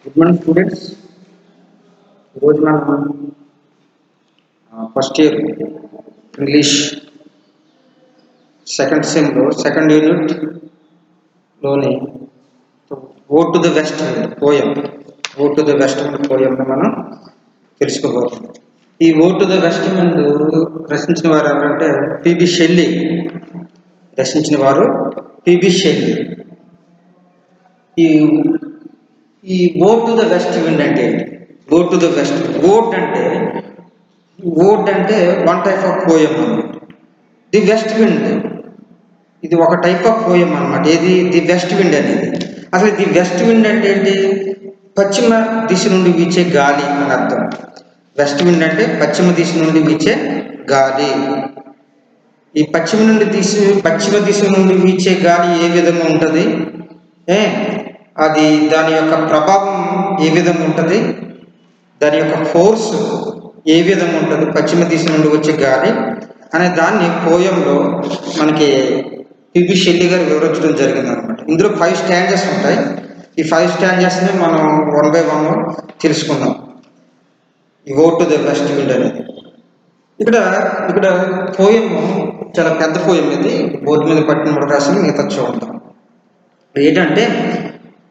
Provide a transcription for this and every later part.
Good morning students. ఈరోజు మనం first year English second సెమ్లో సెకండ్ యూనిట్లోని go to the west poem పోయంని మనం తెలుసుకోబోతున్నాం. ఈ గో టు ద వెస్ట్ ముందు రచించిన వారు ఎవరంటే పిబి షెల్లీ. ఈ go to the west wind అంటే ఏంటి? Go to the west vote అంటే వన్ టైప్ ఆఫ్ పోయం అన్నమాట. ది వెస్ట్ విండ్ ఇది ఒక టైప్ ఆఫ్ పోయం అన్నమాట. ఏది ది వెస్ట్ విండ్ అనేది? అసలు ది వెస్ట్ విండ్ అంటే ఏంటి? పశ్చిమ దిశ నుండి వీచే గాలి అని అర్థం. వెస్ట్ విండ్ అంటే పశ్చిమ దిశ నుండి వీచే గాలి. ఈ పశ్చిమ దిశ నుండి వీచే గాలి ఏ విధంగా ఉంటుంది, అది దాని యొక్క ప్రభావం ఏ విధంగా ఉంటుంది, దాని యొక్క ఫోర్స్ ఏ విధంగా ఉంటుంది, పశ్చిమ దిశ నుండి వచ్చే గాలి అనే దాన్ని పోయంలో మనకి పిబి షెల్లీ గారు వివరించడం జరిగింది అనమాట. ఇందులో 5 స్టాంజెస్ ఉంటాయి. ఈ 5 స్టాంజెస్ని మనం 1 by 1 తెలుసుకుందాం. ఈ go to the west wind అనేది ఇక్కడ పోయం చాలా పెద్ద పోయం. ఇది బోర్డు మీద పట్టిన రాసి మిగతా చూద్దాం. ఏంటంటే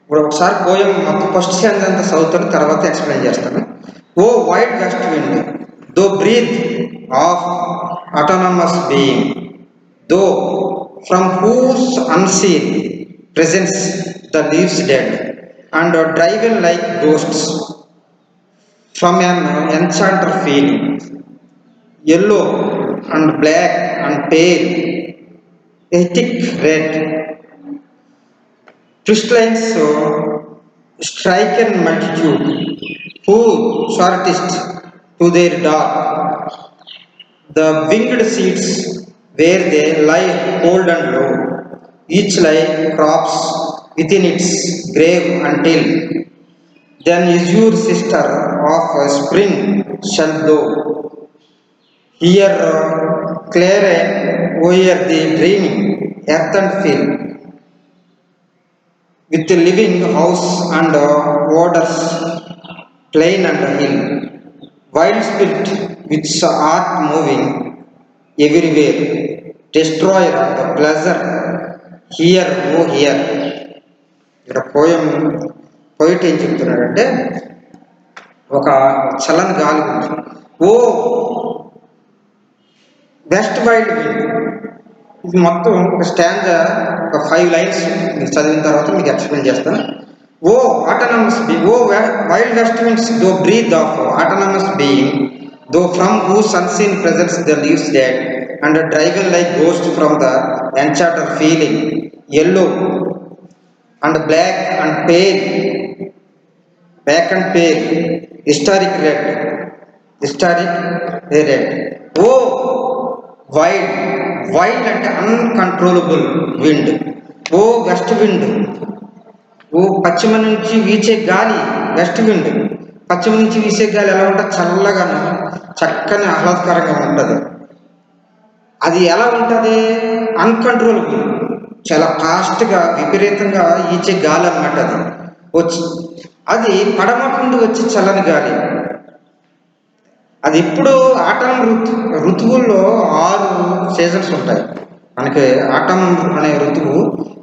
ఇప్పుడు ఒకసారి పోయం మొత్తం ఫస్ట్ స్టాంజ్ అంతా చదువుతాను, తర్వాత ఎక్స్ప్లెయిన్ చేస్తాను. O wild west wind, thou breath of autumn's being, thou from whose unseen presence the leaves dead and driven like ghosts from an enchanter feeling, yellow and black and pale, a thick red, crystalline striken multitude, who shortest to their dark, the winged seats where they lie cold and low, each lie crops within its grave until then azure sister of spring shall blow, here clear o'er the dreaming earth and fill, with the living house and waters, plain and hill, wild spirit which art moving everywhere, destroyer of the pleasure here, oh here. ఇక్కడ poet ఏం చెప్తున్నాడంటే, ఒక చల్లని గాలి ఉంది. ఓ west wild wind. ఇది మొత్తం ఒక స్టాంజా, ఒక 5 లైన్స్ మీకు చదివిన తర్వాత మీకు ఎక్స్ప్లెయిన్ చేస్తాను. O autumn's being, O wild west winds, thou breath of autumn's being, thou from whose unseen presence the leaves dead and driven like ghost from the enchanter feeling, yellow and black and pale, historic red. O wild అంటే uncontrollable wind. O west wind, O పశ్చిమ నుంచి వీచే గాలి. West wind పశ్చిమ నుంచి వీచే గాలి ఎలా ఉంటుంది? చల్లగాను చక్కని ఆహ్లాదకరంగా ఉంటుంది. అది ఎలా ఉంటుంది? అన్కంట్రోలబుల్, చాలా ఫాస్ట్గా విపరీతంగా ఈచే గాలి అన్నమాట. అది పడమట నుండి వచ్చే చల్లని గాలి. అది ఇప్పుడు ఆటం ఋతువుల్లో 6 సీజన్స్ ఉంటాయి. మనకి ఆటం అనే ఋతువు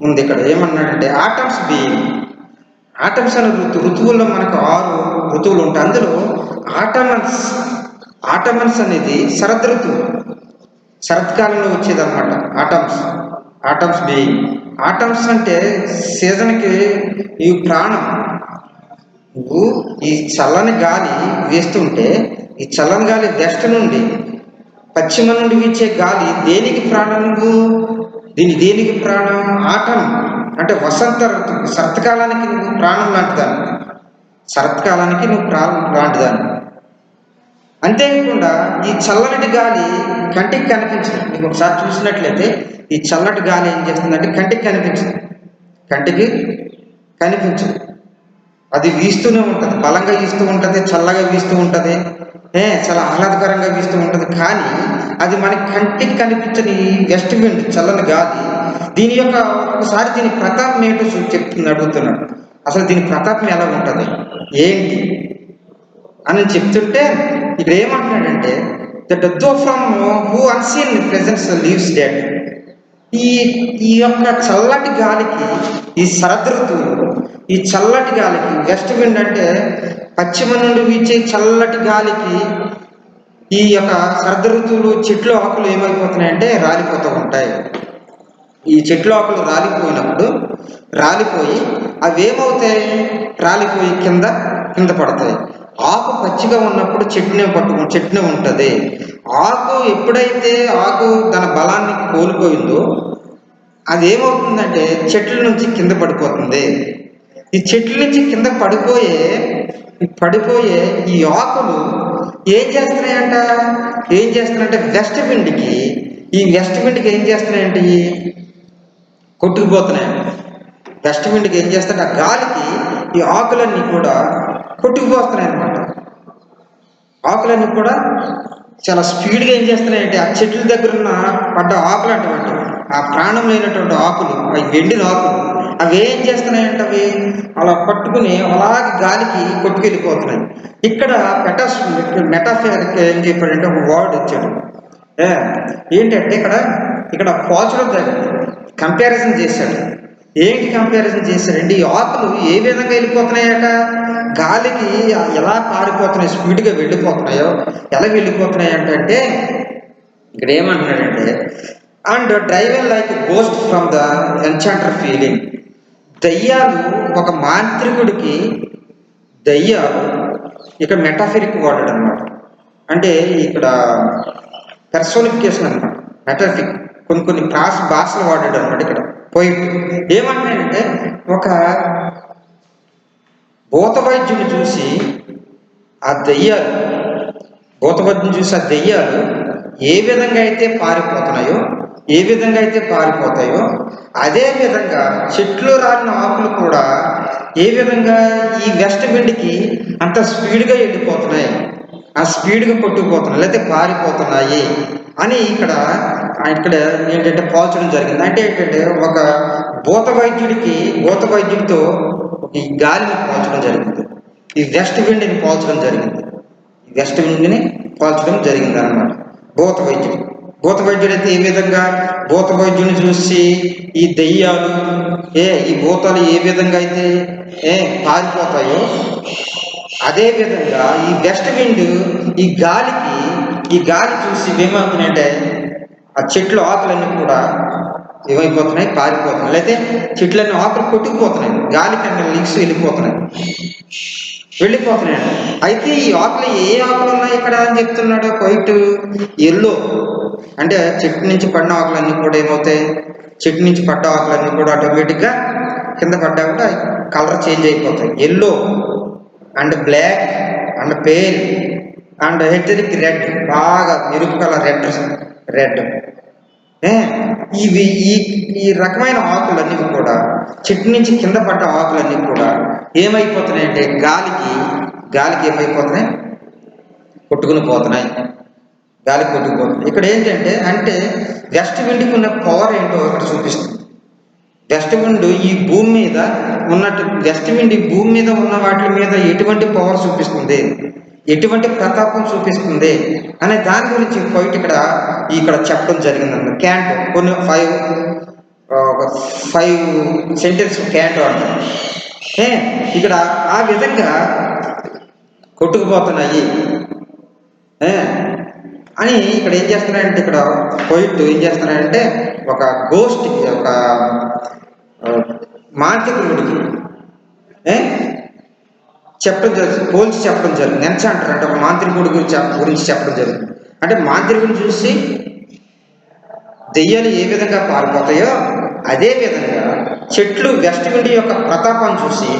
ఉంది. ఇక్కడ ఏమన్నాడంటే ఆటమ్స్ అనే ఋతువుల్లో మనకు 6 ఋతువులు ఉంటాయి. అందులో ఆటమన్స్ అనేది శరద్ ఋతువు, శరత్కాలంలో వచ్చేదన్నమాట. Autumn's being. ఆటమ్స్ అంటే సీజన్కి ఈ ప్రాణం. నువ్వు ఈ చల్లని గాలి వేస్తుంటే, ఈ చల్లని గాలి వెస్ట్ నుండి పశ్చిమ నుండి వీచే గాలి దేనికి ప్రాణం? దేనికి ప్రాణం? ఆటం అంటే వసంత ఋతువు, శరత్కాలానికి నువ్వు ప్రాణం లాంటిదాన్ని. అంతేకాకుండా ఈ చల్లటి గాలి కంటికి కనిపించదు. మీకు ఒకసారి చూసినట్లయితే ఈ చల్లటి గాలి ఏం చేస్తుందంటే కంటికి కనిపించదు. అది వీస్తూనే ఉంటుంది, బలంగా వీస్తూ ఉంటుంది, చల్లగా వీస్తూ ఉంటుంది, చాలా ఆహ్లాదకరంగా వీస్తూ ఉంటుంది. కానీ అది మనకి కంటికి కనిపించని వెస్ట్ విండ్, చల్లని గాలి. దీని యొక్క ఒకసారి దీని ప్రతాపం ఏంటో చెప్తుంది, అడుగుతున్నాడు. అసలు దీని ప్రతాపం ఎలా ఉంటుంది ఏంటి అని చెప్తుంటే ఇక్కడ ఏమంటున్నాడంటే that though from who unseen presence leaves dead. ఈ ఈ యొక్క చల్లటి గాలికి, ఈ శరద్ ఋతువు, ఈ చల్లటి గాలికి, వెస్ట్ విండ్ అంటే పశ్చిమ నుండి వీచే చల్లటి గాలికి ఈ యొక్క శరద్ ఋతువులు చెట్లు ఆకులు ఏమైపోతున్నాయంటే రాలిపోతూ ఉంటాయి. ఈ చెట్లు ఆకులు రాలిపోయినప్పుడు రాలిపోయి అవి ఏమవుతాయి, రాలిపోయి కింద కింద పడతాయి. ఆకు పచ్చిగా ఉన్నప్పుడు చెట్టునే ఉంటుంది. ఆకు ఎప్పుడైతే ఆకు తన బలాన్ని కోల్పోయిందో అది ఏమవుతుందంటే చెట్ల నుంచి కింద పడిపోతుంది. ఈ చెట్ల నుంచి కింద పడిపోయే ఈ ఆకులు ఏం చేస్తున్నాయంటే వెస్ట్ విండ్కి ఏం చేస్తున్నాయంటే కొట్టుకుపోతున్నాయండి. వెస్ట్ విండ్కి ఏం చేస్తారంటే ఆ గాలికి ఈ ఆకులన్నీ కూడా కొట్టుకుపోతున్నాయి అన్నమాట. ఆకులన్నీ కూడా చాలా స్పీడ్గా ఏం చేస్తున్నాయంటే ఆ చెట్ల దగ్గర ఉన్న పడ్డ ఆకులు అటువంటి ఆ ప్రాణం లేనటువంటి ఆకులు, అవి ఎండిన ఆకులు, అవి ఏం చేస్తున్నాయంటే అవి అలా పట్టుకుని అలాగే గాలికి కొట్టుకెళ్ళిపోతున్నాయి. ఇక్కడ మెటాఫిజిక్ ఏం చెప్పాడంటే ఒక వర్డ్ ఇచ్చాడు. ఏంటంటే ఇక్కడ పోల్చడం జరిగింది, కంపారిజన్ చేశాడు. ఏంటి కంపారిజన్ చేశాడండి? ఈ ఆకులు ఏ విధంగా వెళ్ళిపోతున్నాయట, గాలికి ఎలా పారిపోతున్నాయి, స్పీడ్గా వెళ్ళిపోతున్నాయో ఎలా వెళ్ళిపోతున్నాయి అంటే ఇక్కడ ఏమంటున్నాడంటే and driven like ghost from the enchanter feeling. దయ్యాలు ఒక మాంత్రికుడికి, దయ్యాలు ఇక్కడ మెటాఫిరిక్ వాడాడు అనమాట. అంటే ఇక్కడ పర్సోనిఫికేషన్ అనమాట, మెటాఫిక్ కొన్ని భాషలు వాడాడు అనమాట. ఇక్కడ పోయిట్ ఏమంటున్నాడంటే ఒక భూత వైద్యుని చూసి ఆ దయ్యాలు ఏ విధంగా అయితే పారిపోతాయో అదే విధంగా చెట్లు రాలిన ఆకులు కూడా ఏ విధంగా ఈ వెస్ట్ విండ్కి అంత స్పీడ్గా వెళ్ళిపోతున్నాయి, ఆ స్పీడ్గా కొట్టుకుపోతున్నాయి, లేకపోతే పారిపోతున్నాయి అని ఇక్కడ ఏంటంటే పోల్చడం జరిగింది. అంటే ఏంటంటే ఒక భూత వైద్యుడితో ఈ గాలిని పోల్చడం జరిగింది, ఈ వెస్ట్ విండ్ని పోల్చడం జరిగింది అన్నమాట. భూత వైద్యుడు అయితే ఏ విధంగా భూత వైద్యుని చూసి ఈ దెయ్యాలు ఈ భూతాలు ఏ విధంగా అయితే పారిపోతాయో అదే విధంగా ఈ వెస్ట్ విండ్ ఈ గాలి చూసి ఏమవుతున్నాయంటే ఆ చెట్లు ఆకులన్నీ కూడా ఏమైపోతున్నాయి, పారిపోతున్నాయి, లేకపోతే చెట్లన్నీ ఆకులు కొట్టుకుపోతున్నాయి, గాలి కన్నా లీక్స్ వెళ్ళిపోతున్నాయి. అయితే ఈ ఆకులు ఏ ఆకులు ఉన్నాయి ఇక్కడ అని చెప్తున్నాడు వైట్, ఎల్లో. అంటే చెట్టు నుంచి పడిన ఆకులన్నీ కూడా ఏమవుతాయి, చెట్టు నుంచి పడ్డ ఆకులన్నీ కూడా ఆటోమేటిక్గా కింద పడ్డా కూడా కలర్ చేంజ్ అయిపోతాయి. Yellow and black and pale and హెటరిక్ రెడ్, బాగా ఎరుపు కలర్ రెడ్. ఈ రకమైన ఆకులన్నీ కూడా చెట్టు నుంచి కింద పడ్డ ఆకులన్నీ కూడా ఏమైపోతున్నాయి అంటే గాలికి ఏమైపోతున్నాయి, కొట్టుకుని పోతున్నాయి. ఇక్కడ ఏంటంటే వెస్ట్ విండ్కి ఉన్న పవర్ ఏంటో ఇక్కడ చూపిస్తుంది. వెస్ట్ విండ్ ఈ భూమి మీద ఉన్న వాటి మీద ఎటువంటి పవర్ చూపిస్తుంది, ఎటువంటి ప్రతాపం చూపిస్తుంది అనే దాని గురించి పోయిట్ ఇక్కడ చెప్పడం జరిగిందన్నమాట. క్యాంటో కొన్ని 5 సెంటెన్స్ క్యాంటో అంటారు. ఇక్కడ ఆ విధంగా కొట్టుకుపోతున్నాయి అని ఇక్కడ ఏం చేస్తున్నారంటే ఇక్కడ పోయిట్ ఏం చేస్తున్నారంటే ఒక గోస్ట్కి, ఒక మాంత్రికుడికి పోల్చి చెప్పడం జరిగింది. ఎన్చాంటర్ అంటే ఒక మాంత్రికుడి గురించి చెప్పడం జరిగింది. అంటే మాంత్రికుడిని చూసి దెయ్యాలు ఏ విధంగా పారిపోతాయో అదే విధంగా చెట్లు వెస్ట్ విండ్ యొక్క ప్రతాపాన్ని చూసి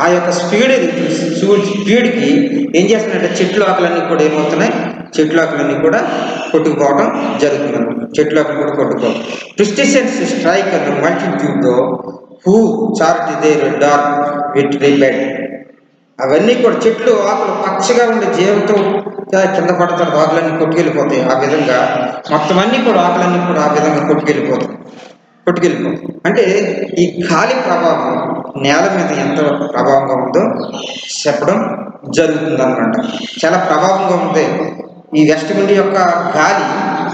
ఆ యొక్క స్పీడ్కి ఏం చేస్తున్నాయంటే చెట్లు ఆకులన్నీ కూడా ఏమవుతున్నాయి, చెట్లు ఆకులన్నీ కూడా కొట్టుకుపోవడం జరుగుతుంది. చెట్లు ఆకులు కూడా కొట్టుకోవడం. Christians strike multitude who chart their dark with ribbed. అవన్నీ కూడా చెట్లు ఆకులు పచ్చగా ఉండే జీవంతో కింద పడతారు, ఆకులన్నీ కొట్టుకెళ్ళిపోతాయి. ఆ విధంగా మొత్తం అన్నీ కూడా ఆకులన్నీ కూడా ఆ విధంగా కొట్టుకెళ్ళిపోతాయి. అంటే ఈ గాలి ప్రభావం నేల మీద ఎంత ప్రభావంగా ఉందో చెప్పడం జరుగుతుందన్నమాట. చాలా ప్రభావంగా ఉంది ఈ వెస్ట్ విండ్ యొక్క గాలి.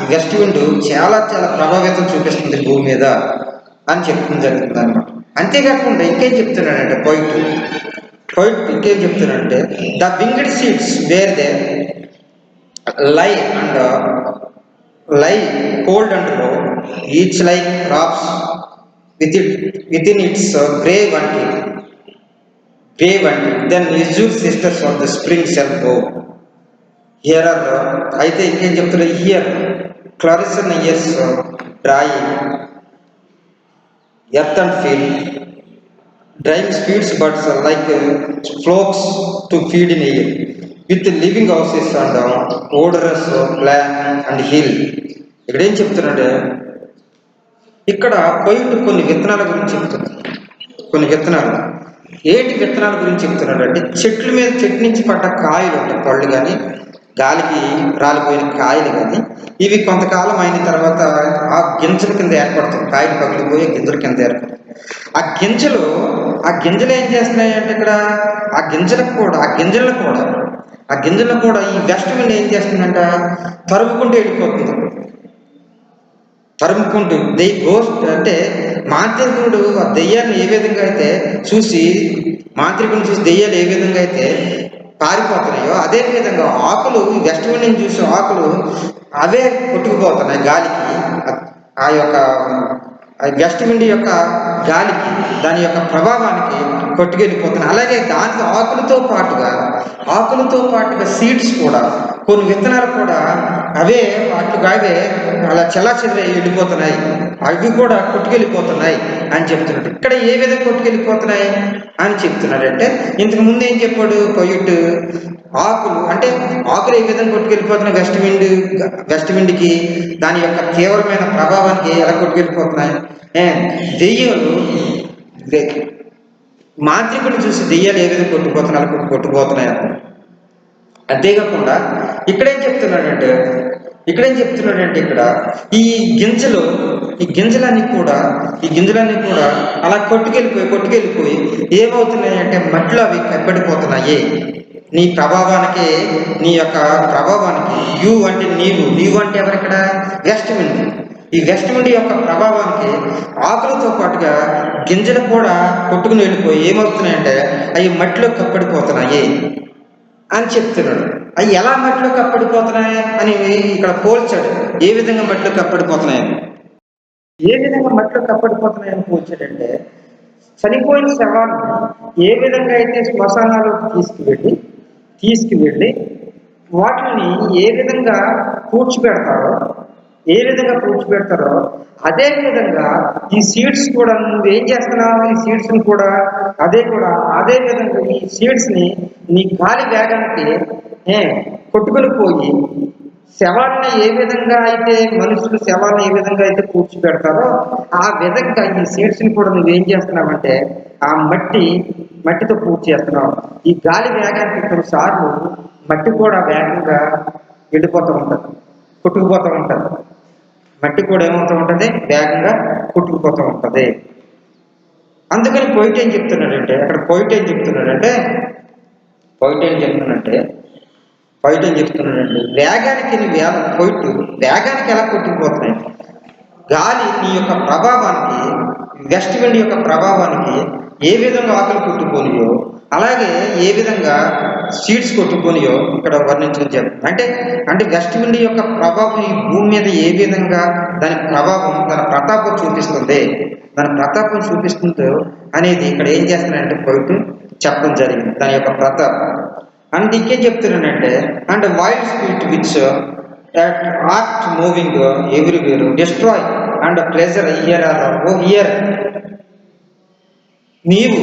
ఈ వెస్ట్ విండ్ చాలా చాలా ప్రభావితం చూపిస్తుంది భూమి మీద అని చెప్పడం జరుగుతుంది అనమాట. అంతేకాకుండా ఇంకేం చెప్తున్నాడంటే పోయిట్ ఇంకేం చెప్తున్నాడంటే the winged seeds where they లై అండ్ లై కోల్డ్ అండ్ లో each like crops within its grave until then azure sisters of the spring shall go. Here are అయితే ఇంకేం చెప్తున్నారు, here clarion years drawing earth and feel driving speeds buds like flocks to feed in air with living houses and odorous plain and hill. ఇక్కడ ఏం చెప్తున్నాడు, ఇక్కడ poet కొన్ని విత్తనాల గురించి చెప్తున్నాడు. కొన్ని విత్తనాలు ఏంటి విత్తనాల గురించి చెప్తున్నాడు అంటే చెట్ల మీద చెట్టు నుంచి పడ్డ కాయలు ఉంటాయి, పళ్ళు కానీ గాలికి రాలిపోయిన కాయలు కానీ ఇవి కొంతకాలం అయిన తర్వాత ఆ గింజల కింద ఏర్పడతాయి. కాయలు పగిలిపోయి గింజల కింద ఏర్పడతాయి. ఆ గింజలు ఏం చేస్తున్నాయి అంటే ఇక్కడ ఆ గింజలను కూడా ఈ వెస్ట్ విండ్ ఏం చేస్తుందంట, తరుముకుంటూ వెళ్ళిపోతుంది. తరుముకుంటూ గోస్ట్ అంటే మాంత్రికుడు ఆ దెయ్యాన్ని ఏ విధంగా అయితే మాంత్రికుడిని చూసి దెయ్యాలు ఏ విధంగా అయితే పారిపోతున్నాయో అదే విధంగా ఆకులు ఈ వెస్ట్ విండ్ని చూసి ఆకులు అవే కొట్టుకుపోతున్నాయి గాలికి. ఆ యొక్క వెస్ట్ విండ్ యొక్క గాలికి దాని యొక్క ప్రభావానికి కొట్టుకెళ్ళిపోతున్నాయి. అలాగే దాంట్లో ఆకులతో పాటుగా సీడ్స్ కూడా, కొన్ని విత్తనాలు కూడా అవే అలా చెల్లాచెదరై వెళ్ళిపోతున్నాయి, అవి కూడా కొట్టుకెళ్ళిపోతున్నాయి అని చెప్తున్నాడు. ఇక్కడ ఏ విధంగా కొట్టుకెళ్ళిపోతున్నాయి అని చెప్తున్నాడంటే ఇంతకు ముందు ఏం చెప్పాడు పోయిట్, ఆకులు ఏ విధంగా కొట్టుకెళ్ళిపోతున్నాయి వెస్ట్ విండ్కి దాని యొక్క తీవ్రమైన ప్రభావానికి ఎలా కొట్టుకెళ్ళిపోతున్నాయి. దెయ్యాలు మాంత్రికుడిని చూసి దెయ్యాలు ఏ విధంగా కొట్టుకుపోతున్నాయి. అంతేకాకుండా ఇక్కడేం చెప్తున్నాడంటే ఇక్కడ ఈ గింజలన్నీ కూడా అలా కొట్టుకెళ్ళిపోయి ఏమవుతున్నాయి అంటే మట్టిలో అవి కప్పడిపోతున్నాయి. నీ యొక్క ప్రభావానికి యు అంటే నీవు అంటే ఎవరిక్కడ వెస్ట్ విండ్. ఈ వెస్ట్ విండ్ యొక్క ప్రభావానికి ఆకులతో పాటుగా గింజలు కూడా కొట్టుకుని వెళ్ళిపోయి ఏమవుతున్నాయంటే అవి మట్టిలో కప్పడిపోతున్నాయి అని చెప్తున్నాడు. అవి ఎలా మట్టిలో కప్పడిపోతున్నాయి అని ఇక్కడ పోల్చాడు. ఏ విధంగా మట్టిలో కప్పడిపోతున్నాయని పోల్చాడంటే చనిపోయిన శవాన్ని ఏ విధంగా అయితే శ్మశానాలకు తీసుకువెళ్ళి వాటిని ఏ విధంగా పూడ్చిపెడతారో అదే విధంగా ఈ సీడ్స్ కూడా నువ్వేం చేస్తున్నావు, ఈ సీడ్స్ని కూడా అదే విధంగా ఈ సీడ్స్ని నీ గాలి వేగానికి కొట్టుకుని పోయి శవాన్ని ఏ విధంగా అయితే మనుషులు శవాన్ని ఏ విధంగా అయితే పూడ్చిపెడతారో ఆ విధంగా ఈ సీడ్స్ని కూడా నువ్వేం చేస్తున్నావంటే ఆ మట్టితో పూర్తి చేస్తున్నావు. ఈ గాలి వేగానికి కొన్నిసార్లు మట్టి కూడా వేగంగా వెళ్ళిపోతూ ఉంటుంది, కొట్టుకుపోతూ ఉంటుంది. మట్టి కూడా ఏమవుతూ ఉంటుంది, వేగంగా కొట్టుకుపోతూ ఉంటుంది. అందుకని పోయిట్ ఏం చెప్తున్నాడంటే వేగానికి వేగానికి ఎలా కొట్టుకుపోతున్నాయి. గాలి నీ యొక్క ప్రభావానికి, వెస్ట్ విండ్ యొక్క ప్రభావానికి ఏ విధంగా ఆకులు కొట్టుకోనియో అలాగే ఏ విధంగా సీడ్స్ కొట్టుకోనియో ఇక్కడ వర్ణించడం చెప్పండి. అంటే వెస్ట్ విండ్ యొక్క ప్రభావం ఈ భూమి మీద ఏ విధంగా దాని ప్రభావం దాని ప్రతాపం చూపిస్తుందో అనేది ఇక్కడ ఏం చేస్తున్నాడంటే పోయిట్ చెప్పడం జరిగింది, దాని యొక్క ప్రతాపం. అండ్ ఇంకేం చెప్తున్నానంటే and wild spirit which art moving everywhere destroy and pleasure here నీవు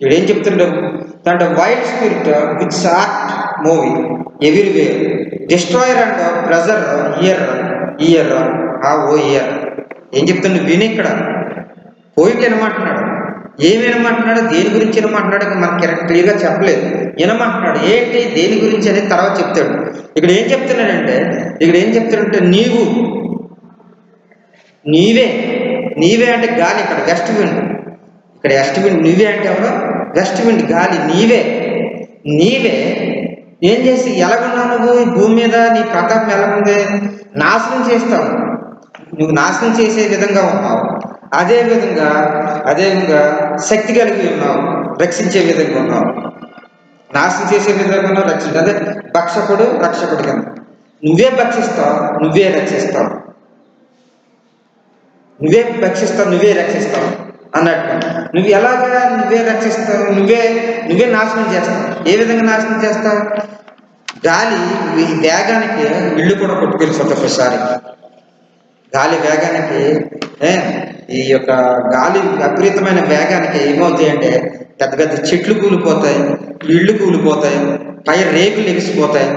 ఇక్కడేం చెప్తున్నాడు అంటే wild spirit which art moving everywhere destroyer and pleasure here ఏం చెప్తున్నాడు విని. ఇక్కడ పోయిట్ ఏమంటున్నాడు, ఏమేనమంటున్నాడు, దేని గురించి ఏమంటున్నాడు మనకి క్లియర్గా చెప్పలేదు. ఏనమంటున్నాడు ఏంటి దేని గురించి అనేది తర్వాత చెప్తాడు. ఇక్కడ ఏం చెప్తున్నాడంటే నీవే అంటే గాలి. ఇక్కడ వెస్ట్ విండ్ ఇక్కడ వెస్ట్ విండ్ నువ్వే అంటే ఎవరు? వెస్ట్ విండ్ గాలి నీవే. నీవే ఏం చేసి ఎలాగున్నావు నువ్వు ఈ భూమి మీద? నీ ప్రతాపం ఎలాగుంది? నాశనం చేస్తావు, నువ్వు నాశనం చేసే విధంగా ఉన్నావు. అదేవిధంగా శక్తి కలిగి ఉన్నావు, రక్షించే విధంగా ఉన్నావు. నాశనం చేసే విధంగా ఉన్నావు, రక్షించు. అదే రక్షకుడు కింద నువ్వే భక్షిస్తావు, నువ్వే రక్షిస్తావు, నువ్వే రక్షిస్తావు అన్నట్టు. నువ్వు ఎలాగా నువ్వే రక్షిస్తావు, నువ్వే నాశనం చేస్తావు. ఏ విధంగా నాశనం చేస్తావు? గాలి వేగానికి ఇల్లు కూడా కొట్టుకెళ్ళిపోతుంది ఒకసారి. గాలి వేగానికి ఈ యొక్క గాలి విపరీతమైన వేగానికి ఏమవుతాయి అంటే పెద్ద పెద్ద చెట్లు కూలిపోతాయి, ఇళ్ళు కూలిపోతాయి, పై రేకులు ఎగిసిపోతాయి.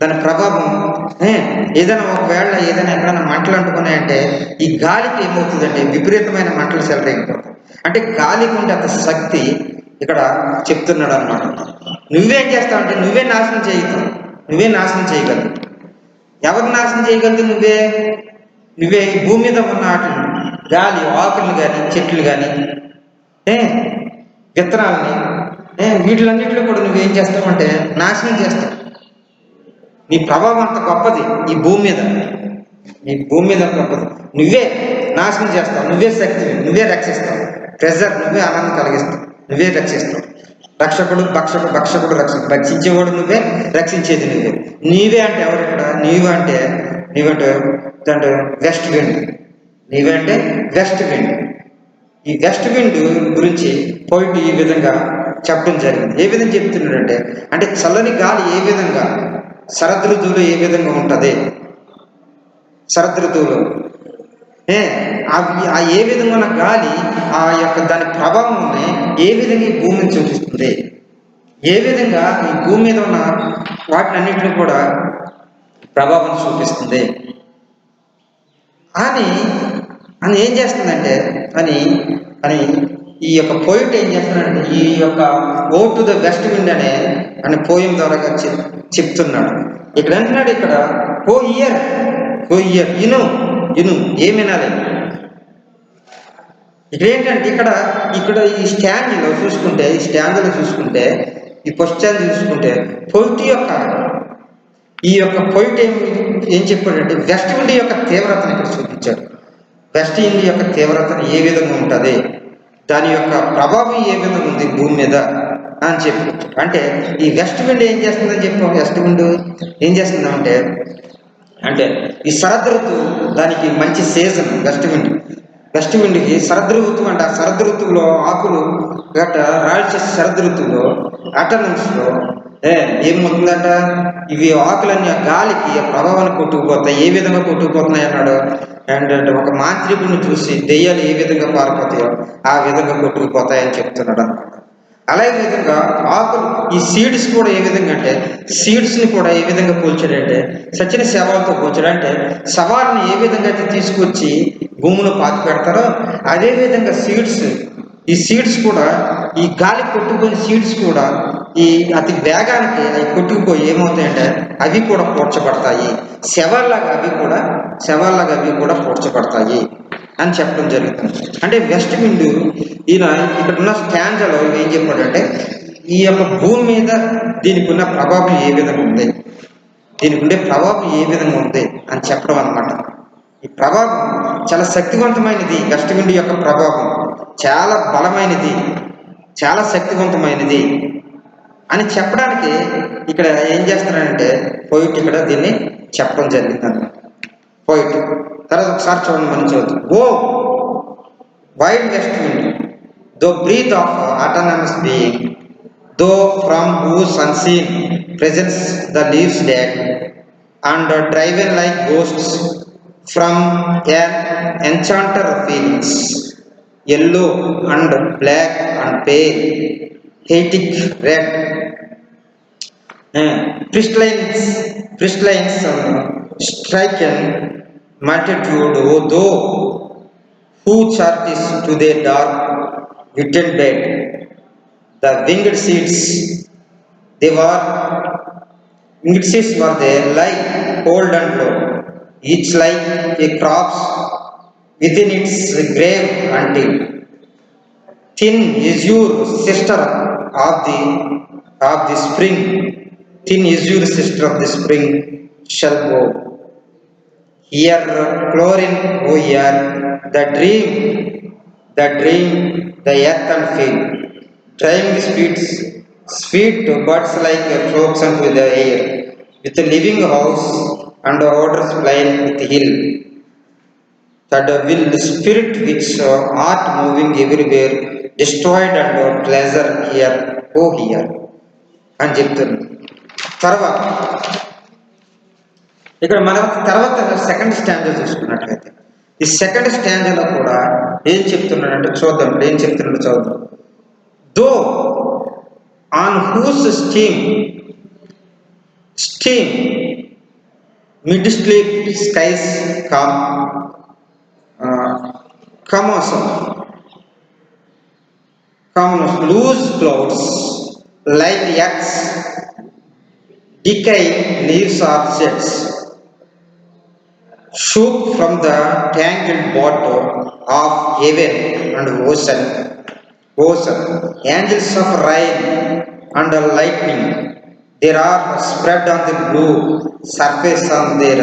దాని ప్రభావం ఏదైనా ఒకవేళ ఎక్కడైనా మంటలు అంటుకున్నాయంటే ఈ గాలికి ఏమవుతుందంటే విపరీతమైన మంటలు చెలరేగిపోతాయి. అంటే గాలికి ఉండే అంత శక్తి ఇక్కడ చెప్తున్నాడు అనమాట. నువ్వేం చేస్తావు అంటే నువ్వే నాశనం చేయగలవు. ఎవరు నాశనం చేయగలదు? నువ్వే ఈ భూమి మీద ఉన్న వాటిని, గాలి, ఆకులు కానీ, చెట్లు కానీ, విత్తనాలని, వీటిలన్నింటిలో కూడా నువ్వేం చేస్తావంటే నాశనం చేస్తావు. నీ ప్రభావం అంత గొప్పది ఈ భూమి మీద గొప్పది. నువ్వే నాశనం చేస్తావు, నువ్వే శక్తి, నువ్వే రక్షిస్తావు. ప్రెజర్ నువ్వే, ఆనందం కలిగిస్తావు, నువ్వే రక్షిస్తావు. రక్షకుడు రక్షించేవాడు నువ్వే, రక్షించేది నువ్వే. నీవే అంటే ఎవరు ఇక్కడ? నీవంటే వెస్ట్ విండ్. నీవంటే వెస్ట్ విండ్. ఈ వెస్ట్ విండ్ గురించి పోయిట్ ఈ విధంగా చెప్పడం జరిగింది. ఏ విధంగా చెప్తున్నాడంటే అంటే చల్లని గాలి ఏ విధంగా శరదృతువులో ఏ విధంగా ఉంటుంది, శరదృతువులో ఆ ఏ విధంగా ఉన్న గాలి ఆ యొక్క దాని ప్రభావాన్ని ఏ విధంగా ఈ భూమిని చూపిస్తుంది, ఏ విధంగా ఈ భూమి మీద ఉన్న వాటినన్నింటినీ కూడా ప్రభావం చూపిస్తుంది అని ఏం చేస్తుందంటే అని ఈ యొక్క పోయిట్ ఏం చేస్తున్నాడంటే ఈ యొక్క go to the west wind అనే పోయం ద్వారా చెప్తున్నాడు. ఇక్కడ అంటున్నాడు, ఇక్కడ ఓ ఇయర్ ఇను ఏమినాలి. ఇక్కడ ఏంటంటే ఇక్కడ ఈ స్టాండ్లో చూసుకుంటే ఈ ఫస్ట్ స్టాండ్ చూసుకుంటే పోయిట్ యొక్క ఈ యొక్క పోయిట్ ఏం చెప్పాడంటే వెస్ట్ విండ్ యొక్క తీవ్రతను ఇక్కడ చూపించాడు. వెస్ట్ విండ్ యొక్క తీవ్రతను ఏ విధంగా ఉంటుంది, దాని యొక్క ప్రభావం ఏ విధంగా ఉంది భూమి మీద అని చెప్పి. అంటే ఈ వెస్ట్ విండ్ ఏం చేస్తుందని చెప్పాం. వెస్ట్ విండ్ ఏం చేస్తుందంటే ఈ శరదృతువు దానికి మంచి సీజన్. వెస్ట్ విండ్కి శరదృతువు అంటే ఆ శరదృతువులో ఆకులు గట్ట రాల్చే శరదృతువులో అటర్నమ్స్లో ఏమవుతుందంట, ఇవి ఆకులన్నీ ఆ గాలికి ఆ ప్రభావాన్ని కొట్టుకుపోతాయి. ఏ విధంగా కొట్టుకుపోతున్నాయి అన్నాడు. అండ్ ఒక మాంత్రికుడిని చూసి దెయ్యాలు ఏ విధంగా పారిపోతాయో ఆ విధంగా కొట్టుకుపోతాయని చెప్తున్నాడు అనమాట. అలాగే విధంగా ఆకులు ఈ సీడ్స్ కూడా ఏ విధంగా అంటే సీడ్స్ని కూడా ఏ విధంగా పోల్చాడంటే సచిన శవాలతో పోల్చాడంటే శవాలను ఏ విధంగా అయితే తీసుకొచ్చి భూమిలో పాతి పెడతారో అదేవిధంగా ఈ సీడ్స్ కూడా ఈ గాలి కొట్టుకుని సీడ్స్ కూడా ఈ అతి వేగానికి అవి కొట్టుకుపోయి ఏమవుతాయంటే అవి కూడా పూడ్చబడతాయి. శవాల్లాగా అవి కూడా పూడ్చబడతాయి అని చెప్పడం జరుగుతుంది. అంటే వెస్ట్ విండ్ ఇక్కడ ఉన్న స్టాండ్లో ఏం చెప్పాడంటే ఈ యొక్క భూమి మీద దీనికి ఉన్న ప్రభావం ఏ విధంగా ఉంది, దీనికి ఉండే ప్రభావం ఏ విధంగా ఉంది అని చెప్పడం అన్నమాట. ఈ ప్రభావం చాలా శక్తివంతమైనది. వెస్ట్ విండ్ యొక్క ప్రభావం చాలా బలమైనది, చాలా శక్తివంతమైనది అని చెప్పడానికి ఇక్కడ ఏం చేస్తున్నాడంటే పోయిట్ ఇక్కడ దీన్ని చెప్పడం జరిగింది అన్నమాట. పోయిట్ తర్వాత ఒకసారి చూడండి, మనం చదువుతాం. O wild west wind, thou breath of autumn's being, thou from whose unseen presence the leaves dead and driven like ghosts from an enchanter of feelings, yellow and black and pale, hatic red, crystallines striken multitude, O thou who chartest to their dark written bed, the winged seeds were there, like old and low, each like a corpse within its grave until Thin azure sister of the spring, thin azure sister of the spring shall go. Here chlorine, oh here, the dream, the earth and feel. Trying sweet buds like floats unto the air, with a living house and orders blind with hill. That will spirit which art moving everywhere, destroyed and pleasure here, oh here. అని చెప్తుంది. తర్వాత ఇక్కడ మనం తర్వాత second stanza చూసుకున్నట్లయితే ఈ second స్టాంజాలో కూడా ఏం చెప్తున్నాడంటే చూద్దాం, ఏం చెప్తున్నాడు చూద్దాం. Thou on whose stream mid steep skies comes loose clouds like earth's decaying leaves or sets, shook from the tangled bottom of heaven and ocean. Angels of rain and lightning, there are spread on the blue surface on their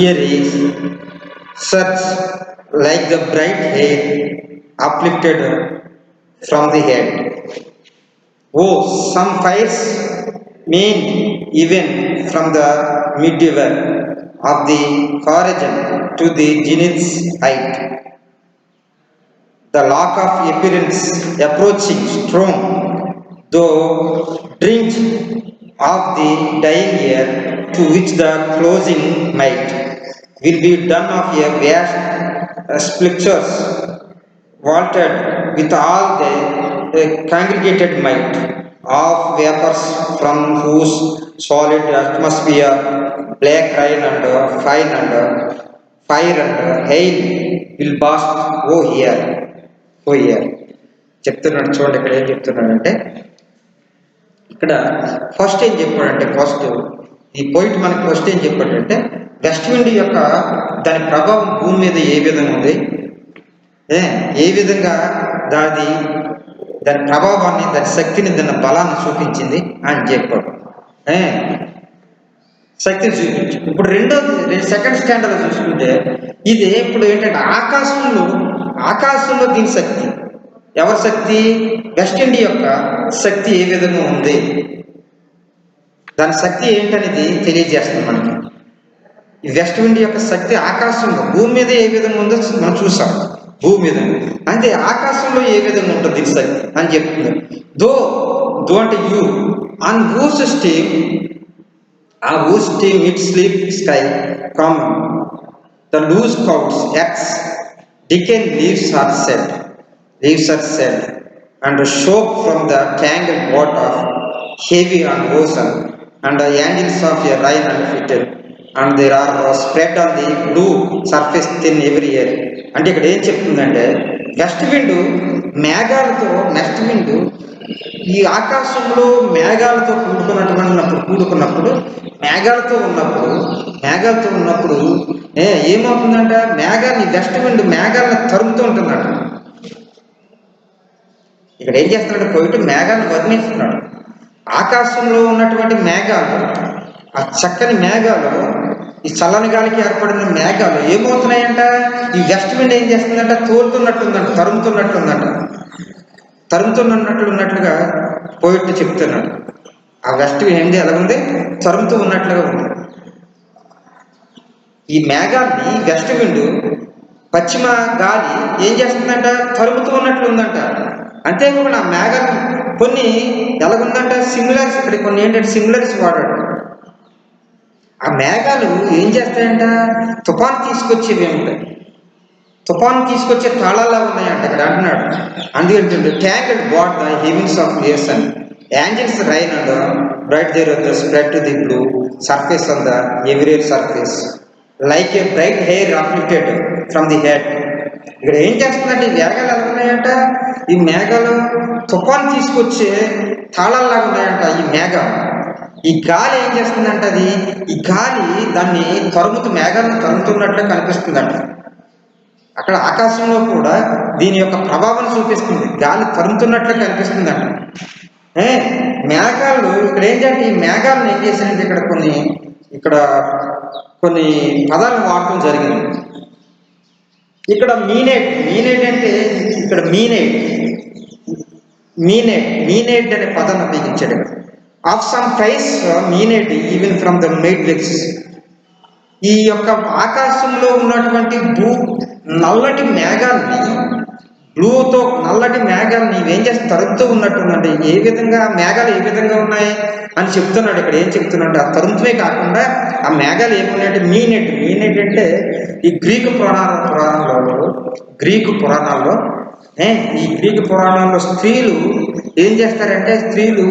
earrings, such like the bright hair uplifted from the head. Oh, some fires mean even from the midway of the horizon to the zenith's height. The lock of appearance approaching strong, though drenched of the dying air, to which the closing might will be done of a vast splinters vaulted with all the congregated might of vapors from whose solid atmosphere black rain and fire and hail will burst. Oh here. చెప్తున్నాడు చూడండి. ఇక్కడ ఏం చెప్తున్నాడంటే ఇక్కడ first ఏం చెప్పాడంటే ఈ poet మనకి ఫస్ట్ ఏం చెప్పాడంటే వెస్ట్ విండ్ యొక్క దాని ప్రభావం భూమి మీద ఏ విధంగా ఉంది, ఏ విధంగా దాని ప్రభావాన్ని, దాని శక్తిని, దాని బలాన్ని చూపించింది అని చెప్పాడు. శక్తిని చూపించు. ఇప్పుడు సెకండ్ స్టాండర్డ్లో చూసుకుంటే ఇది ఇప్పుడు ఏంటంటే ఆకాశంలో దీని శక్తి, ఎవరి శక్తి? వెస్ట్ ఇండియా యొక్క శక్తి ఏ విధంగా ఉంది, దాని శక్తి ఏంటనేది తెలియజేస్తుంది మనకి. ఈ వెస్ట్ ఇండియా యొక్క శక్తి ఆకాశంలో, భూమి మీద ఏ విధంగా ఉందో మనం చూసాం. భూమి మీద అంటే ఆకాశంలో ఏ విధంగా ఉంటుంది దీని శక్తి అని చెప్తుంది. దో అంటే యూ ఆన్ హూస్ స్టీమ్, ఆ whose stream it steep sky common the loose clouds earth's decaying leaves are said and shook from the tangled bot of heavy and ocean, and the angels of a rain and fitted, and there are spread on the blue surface thin every year. అంటే ఇక్కడ ఏం చెప్తుందంటే west wind ఈ ఆకాశంలో మేఘాలతో కూడుకున్నప్పుడు మేఘాలతో ఉన్నప్పుడు ఏమవుతుందంట, మేఘాన్ని west wind మేఘాలను తరుముతూ ఉంటుందంట. ఇక్కడ ఏం చేస్తున్నాడు పోయిట్, మేఘాలను వర్ణిస్తున్నాడు. ఆకాశంలో ఉన్నటువంటి మేఘాలు, ఆ చక్కని మేఘాలు, ఈ చల్లని గాలికి ఏర్పడిన మేఘాలు ఏమవుతున్నాయంట, ఈ వెస్ట్ విండ్ ఏం చేస్తుందంట, తరుముతున్నట్లుగా పోయిట్ చెప్తున్నాడు. ఆ వెస్ట్ విండ్ ఎలా ఉంది, తరుముతూ ఉన్నట్లుగా ఉంది. ఈ మేఘాన్ని వెస్ట్ విండ్, పశ్చిమ గాలి ఏం చేస్తుందంట, తరుముతూ ఉన్నట్లు ఉందంట. అంతేకాకుండా ఆ మేఘాలు కొన్ని ఎలాగుందంట, సిమిలర్స్, ఇక్కడ కొన్ని ఏంటంటే సిమిలర్స్ వాడాడు. ఆ మేఘాలు ఏం చేస్తాయంట, తుఫాను తీసుకొచ్చేవి ఉంటాయి, తుఫాను తీసుకొచ్చే తాళాలా ఉన్నాయంట ఇక్కడ అంటున్నాడు. అందుకంటే tangled boughs the heavens of ocean, angels rain and bright there the spread to the blue surface on the everywhere surface like a bright hair uplifted from the head. ఇక్కడ ఏం చేస్తుందంటే ఈ మేఘాలు ఎలా ఉన్నాయంట, ఈ మేఘాలు తుఫాను తీసుకొచ్చే తాళాల్లాగా ఉన్నాయంట. ఈ మేఘాలు, ఈ గాలి ఏం చేస్తుందంట, ఈ గాలి దాన్ని మేఘాలను తరుముతున్నట్లు కనిపిస్తుందంట. అక్కడ ఆకాశంలో కూడా దీని యొక్క ప్రభావం చూపిస్తుంది. గాలి తరుముతున్నట్లు కనిపిస్తుంది అంట. మేఘాలు ఇక్కడ ఏంటంటే ఈ మేఘాలను ఏం చేశారంటే ఇక్కడ కొన్ని పదాలను వాడటం జరిగింది. ఇక్కడ మీనేట్ అంటే ఇక్కడ మీనేట్ అనే పదాన్ని ఉపయోగించాడు. Of some fierce maenad even from the మేడ్ వెక్స్. ఈ యొక్క ఆకాశంలో ఉన్నటువంటి నల్లటి మేఘాలని బ్లూతో నల్లటి మేఘాలని ఇవేం చేసి తరుముతూ ఉన్నట్టుందండి. ఏ విధంగా మేఘాలు ఏ విధంగా ఉన్నాయి అని చెప్తున్నాడు. ఇక్కడ ఏం చెప్తున్నాడు, ఆ తరుముతమే కాకుండా ఆ మేఘాలు ఏమున్నాయంటే మీనేట్ అంటే ఈ గ్రీకు పురాణాల్లో స్త్రీలు ఏం చేస్తారంటే స్త్రీలు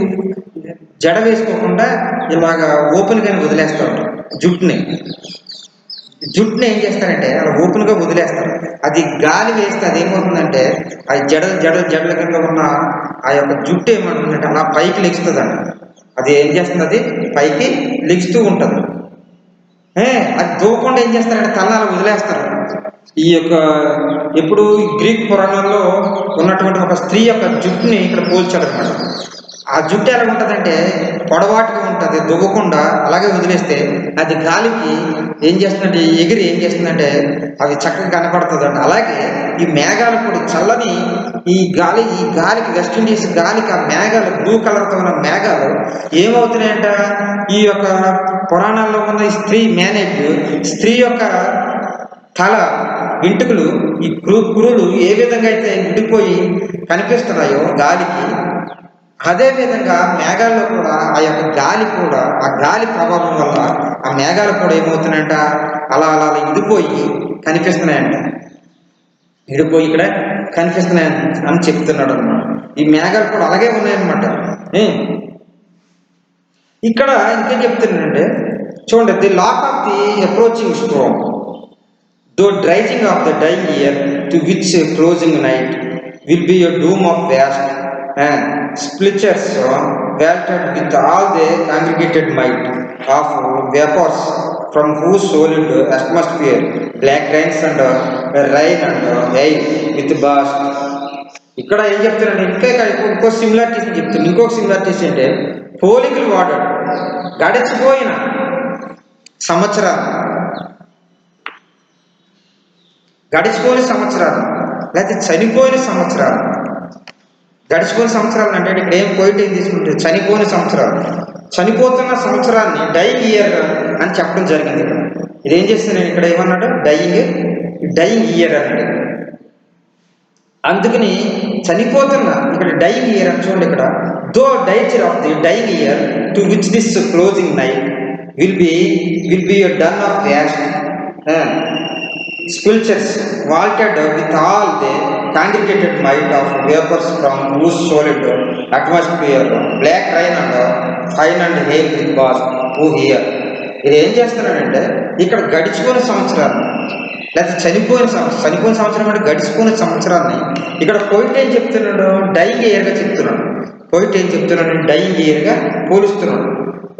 జడ వేసుకోకుండా ఇలాగా ఓపెన్గానే వదిలేస్తారు. జుట్టుని ఏం చేస్తారంటే అలా ఓపెన్గా వదిలేస్తారు. అది గాలి వేస్తే అది ఏమవుతుందంటే అది జడల కింద ఉన్న ఆ యొక్క జుట్టు ఏమంటుందంటే అలా పైకి లెగుస్తుంది అంట. అది ఏం చేస్తుంది, అది పైకి లెగుస్తూ ఉంటుంది. అది దూకుండా ఏం చేస్తారంటే తల అలా వదిలేస్తారు. ఈ యొక్క ఎప్పుడు గ్రీక్ పురాణంలో ఉన్నటువంటి ఒక స్త్రీ యొక్క జుట్టుని ఇక్కడ పోల్చాడు అనమాట. ఆ జుట్టు ఎలా ఉంటుందంటే పొడవాటిగా ఉంటుంది, దువ్వకుండా అలాగే వదిలేస్తే అది గాలికి ఏం చేస్తుందంటే ఎగిరి ఏం చేస్తుందంటే అది చక్కగా కనపడుతుంది అంట. అలాగే ఈ మేఘాలు కూడా చల్లని ఈ గాలికి వెస్ట్ ఇండీస్ గాలికి ఆ మేఘాలు బ్లూ కలర్తో ఉన్న మేఘాలు ఏమవుతున్నాయంట, ఈ యొక్క పురాణాల్లో ఉన్న ఈ స్త్రీ యొక్క తల వెంట్రుకలు ఈ కురులు ఏ విధంగా అయితే విడిపోయి కనిపిస్తున్నాయో గాలికి, అదేవిధంగా మేఘాల్లో కూడా ఆ యొక్క ఆ గాలి ప్రభావం వల్ల ఆ మేఘాలు కూడా ఏమవుతున్నాయంట అలా ఇడిపోయి కనిపిస్తున్నాయంట. ఇడిపోయి ఇక్కడ కనిపిస్తున్నాయని చెప్తున్నాడు అన్నమాట. ఈ మేఘాలు కూడా అలాగే ఉన్నాయన్నమాట. ఇక్కడ ఇంకేం చెప్తున్నాడంటే చూడండి, the lock of the approaching storm though drising of the dying year to which closing night will be a doom of vast and splinters weltered with all the congregated might of vapors from whose solid atmosphere black rains and rain and hail with burst. ఇక్కడ ఏం చెప్తున్నాడు, ఇంకో similarities చెప్తున్నాడు. ఇంకొక similarities అంటే పోలికలు వాడాడు. గడిచిపోయిన సంవత్సరాలు లేకపోతే చనిపోయిన సంవత్సరాలు. గడిచిపోయిన సంవత్సరాలు అంటే ఇక్కడ ఏం పోయిట్ ఏం తీసుకుంటే చనిపోయిన సంవత్సరాలు, చనిపోతున్న సంవత్సరాన్ని డైయింగ్ ఇయర్ అని చెప్పడం జరిగింది. ఇక్కడ ఇదేం చేస్తున్నాను, ఇక్కడ ఏమన్నాడు డైయింగ్ ఇయర్ అన్నాడు. అందుకని చనిపోతున్న ఇక్కడ డైయింగ్ ఇయర్ అని చూడండి. ఇక్కడ దో డైచర్ of the dying year to which this closing night will be dome of vast sculptures vaulted with all the congregated might of vapors from whose solid atmosphere black rain and fine and hail with burst who here. ఇది ఏం చేస్తున్నాడంటే ఇక్కడ గడిచిపోయిన సంవత్సరాలు లేకపోతే చనిపోయిన సంవత్సరం అంటే గడిచిపోయిన సంవత్సరాన్ని ఇక్కడ పోయిట్ ఏం చెప్తున్నాడు, డైయింగ్ ఇయర్గా చెప్తున్నాడు. పోయిట్ ఏం చెప్తున్నాడు, డైయింగ్ ఇయర్గా పోలుస్తున్నాడు.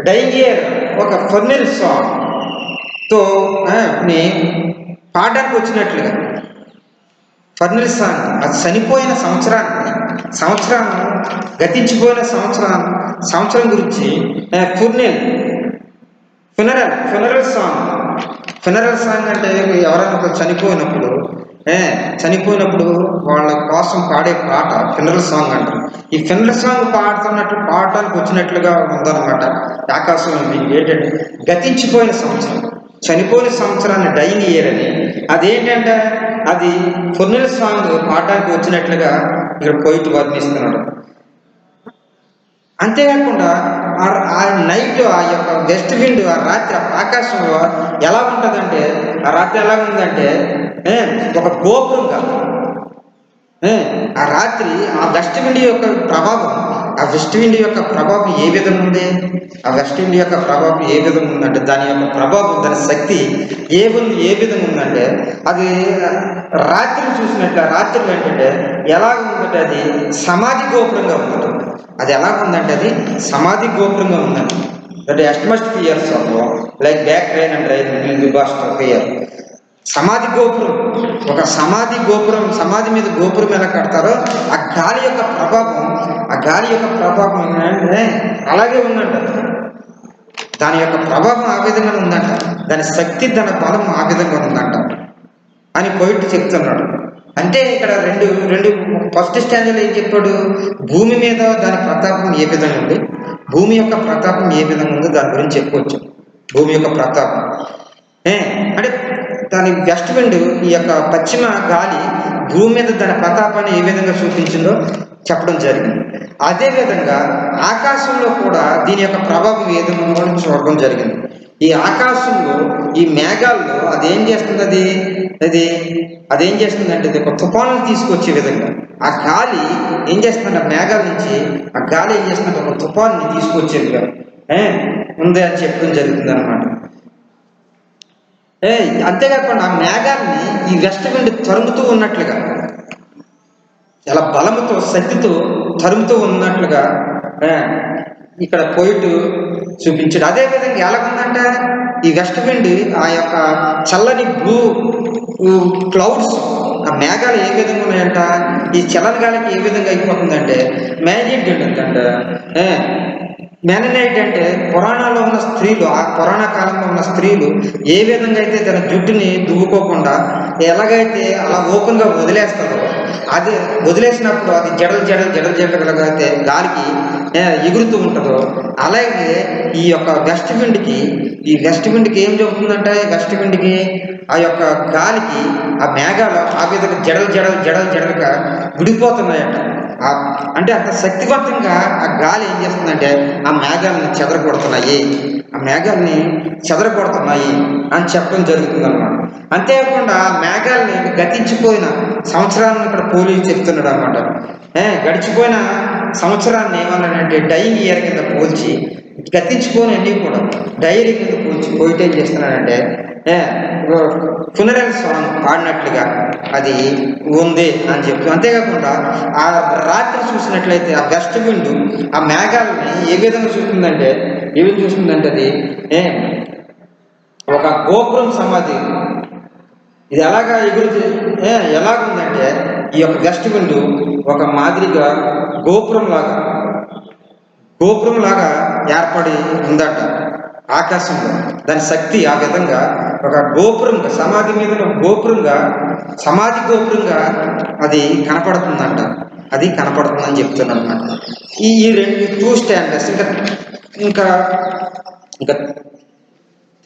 డైయింగ్ ఇయర్ ఒక ఫర్నెల్ సాంగ్తో పాడడానికి వచ్చినట్లుగా ఫర్నల్ సాంగ్ అది చనిపోయిన సంవత్సరాన్ని గతించిపోయిన సంవత్సరం గురించి ఫినరల్ సాంగ్ అంటే ఎవరైనా చనిపోయినప్పుడు వాళ్ళ కోసం పాడే పాట ఫినరల్ సాంగ్ అంటారు. ఈ ఫినరల్ సాంగ్ పాడటానికి వచ్చినట్లుగా ఉందన్నమాట. ఆకాశంలో ఏంటంటే గతించిపోయిన సంవత్సరం, చనిపోయిన సంవత్సరాన్ని డైయింగ్ ఇయర్ అని, అదేంటంటే అది ఫర్నల్ సాంగ్ పాడడానికి వచ్చినట్లుగా ఇక్కడ పోయిట్ వర్ణిస్తున్నాడు. అంతేకాకుండా ఆ నైట్ ఆ యొక్క వెస్ట్ విండ్ ఆ రాత్రి ఆకాశంలో ఎలా ఉంటుందంటే, ఆ రాత్రి ఎలా ఉందంటే ఒక గోపురంగా ఆ రాత్రి ఆ వెస్ట్ విండ్ యొక్క ప్రభావం ఏ విధంగా ఉంది, ఆ వెస్ట్ విండ్ యొక్క ప్రభావం ఏ విధంగా ఉందంటే దాని యొక్క ప్రభావం, దాని శక్తి ఏ విధంగా ఉందంటే అది రాత్రి ఏంటంటే ఎలా ఉందంటే అది సమాధి గోపురంగా ఉందంట. అది ఎలా ఉందంటే అది సమాధి గోపురంగా ఉందంట. That atmospheres of like black rain and rain will be burst of year. సమాధి గోపురం, ఒక సమాధి గోపురం, సమాధి మీద గోపురం ఎలా కడతారో ఆ గాలి యొక్క ప్రభావం ఏంటంటే అలాగే ఉందంట. దాని యొక్క ప్రభావం ఆ విధంగా ఉందంట, దాని శక్తి, దాని బలం ఆ విధంగా ఉందంట అని పోయిట్ చెప్తున్నాడు. అంటే ఇక్కడ రెండు ఫస్ట్ స్టాండర్లో ఏం చెప్పాడు, భూమి మీద దాని ప్రతాపం ఏ విధంగా ఉంది, భూమి యొక్క ప్రతాపం ఏ విధంగా ఉందో దాని గురించి చెప్పవచ్చు. భూమి యొక్క ప్రతాపం అంటే దాని వెస్ట్ విండ్, ఈ యొక్క పశ్చిమ గాలి భూమి మీద దాని ప్రతాపాన్ని ఏ విధంగా చూపించిందో చెప్పడం జరిగింది. అదేవిధంగా ఆకాశంలో కూడా దీని యొక్క ప్రభావం ఏ విధంగా చూడడం జరిగింది. ఈ ఆకాశంలో, ఈ మేఘాల్లో అదేం చేస్తుంది, అదేం చేస్తుందంటే ఇది ఒక తుఫాను తీసుకొచ్చే విధంగా ఆ గాలి ఏం చేస్తుందంటే మేఘాల నుంచి ఆ గాలి ఏం చేస్తుందంటే ఒక తుఫాన్ని తీసుకొచ్చేదిగా ఉంది అని చెప్పడం జరుగుతుంది అనమాట. అంతేకాకుండా ఆ మేఘాన్ని ఈ వెస్ట్ విండ్ తరుముతూ ఉన్నట్లుగా, చాలా బలముతో, శక్తితో తరుముతూ ఉన్నట్లుగా ఇక్కడ పోయిట్ చూపించాడు. అదేవిధంగా ఎలాగుందంటే ఈ వెస్ట్ విండ్ ఆ యొక్క చల్లని బ్లూ క్లౌడ్స్, ఆ మేఘాలు ఏ విధంగా ఉన్నాయంట, ఈ చల్లని గాలికి ఏ విధంగా అయిపోతుందంటే మ్యాజిక్ ఏంటంటే మెననైట్ అంటే పురాణాల్లో ఉన్న స్త్రీలు, ఆ పురాణ కాలంలో ఉన్న స్త్రీలు ఏ విధంగా అయితే తన జుట్టుని దువ్వుకోకుండా ఎలాగైతే అలా ఓపెన్గా వదిలేస్తారో, అది వదిలేసినప్పుడు అది జడలుగా అయితే గాలికి ఎగురుతూ ఉంటుందో, అలాగే ఈ యొక్క వెస్ట్ విండ్కి ఏం జరుగుతుందంటే, వెస్ట్ విండ్కి ఆ యొక్క గాలికి ఆ మేఘాలు ఆ విధంగా జడలుగా విడిపోతున్నాయంట. అంటే అంత శక్తివంతంగా ఆ గాలి ఏం చేస్తుందంటే ఆ మేఘాలని చెదరగొడుతున్నాయి అని చెప్పడం జరుగుతుంది అన్నమాట. అంతేకాకుండా ఆ మేఘాలని గతించిపోయిన సంవత్సరాలను ఇక్కడ పోలీసు చెప్తున్నాడు అనమాట. గడిచిపోయిన సంవత్సరాన్ని ఏమన్నాడంటే డైయింగ్ ఇయర్ కింద పోల్చి, గతించిపోయిన అన్నీ కూడా డైరీ కింద పోల్చి పోయిట్ ఏం చేస్తున్నాడంటే ఫునరల్ సాంగ్ పాడినట్లుగా అది ఉంది అని చెప్తూ, అంతేకాకుండా ఆ రాత్రి చూసినట్లయితే ఆ వెస్ట్ విండ్ ఆ మేఘాలని ఏ విధంగా చూస్తుందంటే అది ఒక గోపురం సమాధి. ఇది ఎలాగా ఎలాగుందంటే ఈ యొక్క వెస్ట్ విండ్ ఒక మాదిరిగా గోపురం లాగా ఏర్పడి ఉందట ఆకాశంలో. దాని శక్తి ఆ విధంగా ఒక గోపురంగా, సమాధి మీద సమాధి గోపురంగా అది కనపడుతుందంట. అది కనపడుతుందని చెప్తున్నాను అనమాట. ఈ రెండు 2 స్టాండర్డ్స్, ఇంకా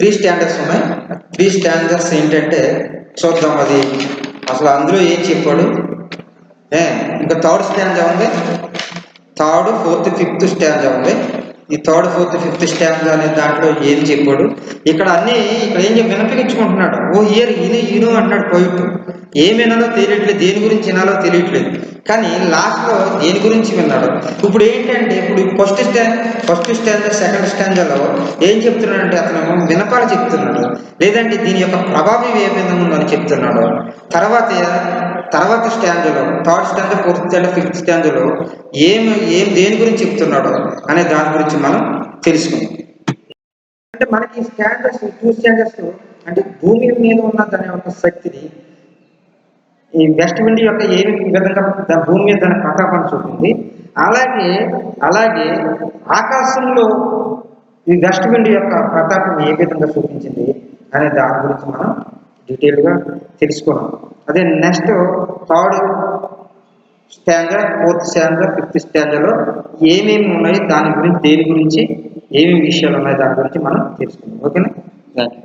3 స్టాండర్డ్స్ ఉన్నాయి. 3 స్టాండర్డ్స్ ఏంటంటే చూద్దాం, అది అసలు అందులో ఏం చెప్పాడు. ఇంకా 3rd స్టాంజా ఉంది, 3rd, 4th, 5th స్టాంజా ఉంది. ఈ 3rd, 4th, 5th స్టాంజా అనే దాంట్లో ఏం చెప్పాడు, ఇక్కడ ఏం వినపించుకుంటున్నాడు. ఈయన అంటున్నాడు పోయిట్. ఏం వినాలో తెలియట్లేదు, దేని గురించి వినాలో తెలియట్లేదు, కానీ లాస్ట్లో దేని గురించి విన్నాడు. ఇప్పుడు ఏంటంటే ఫస్ట్ స్టాంజా, సెకండ్ స్టాంజాలో ఏం చెప్తున్నాడంటే అతను వినపాలు చెప్తున్నాడు, లేదంటే దీని యొక్క ప్రభావం ఏ విధంగా ఉందని చెప్తున్నాడు. తర్వాత స్టాంజాలో 3rd stanza, 4th stanza, 5th స్టాంజాలో దేని గురించి చెప్తున్నాడు అనే దాని గురించి మనం తెలుసుకుందాం. అంటే మనకి స్టాండర్డ్స్, 2 స్టాండర్డ్స్ అంటే భూమి మీద ఉన్న దాని యొక్క శక్తిని, ఈ వెస్ట్ విండ్ యొక్క ఏ విధంగా భూమి మీద దాని ప్రతాపాన్ని చూపింది, అలాగే ఆకాశంలో ఈ వెస్ట్ విండ్ యొక్క ప్రతాపం ఏ విధంగా చూపించింది అనే దాని గురించి మనం డీటెయిల్గా తెలుసుకున్నాం. అదే next 3rd stanza, 4th stanza, 5th స్టాంజాలో ఏమేమి ఉన్నాయి, దేని గురించి ఏమేమి విషయాలు ఉన్నాయి దాని గురించి మనం తెలుసుకుందాం. ఓకేనా? Thank you.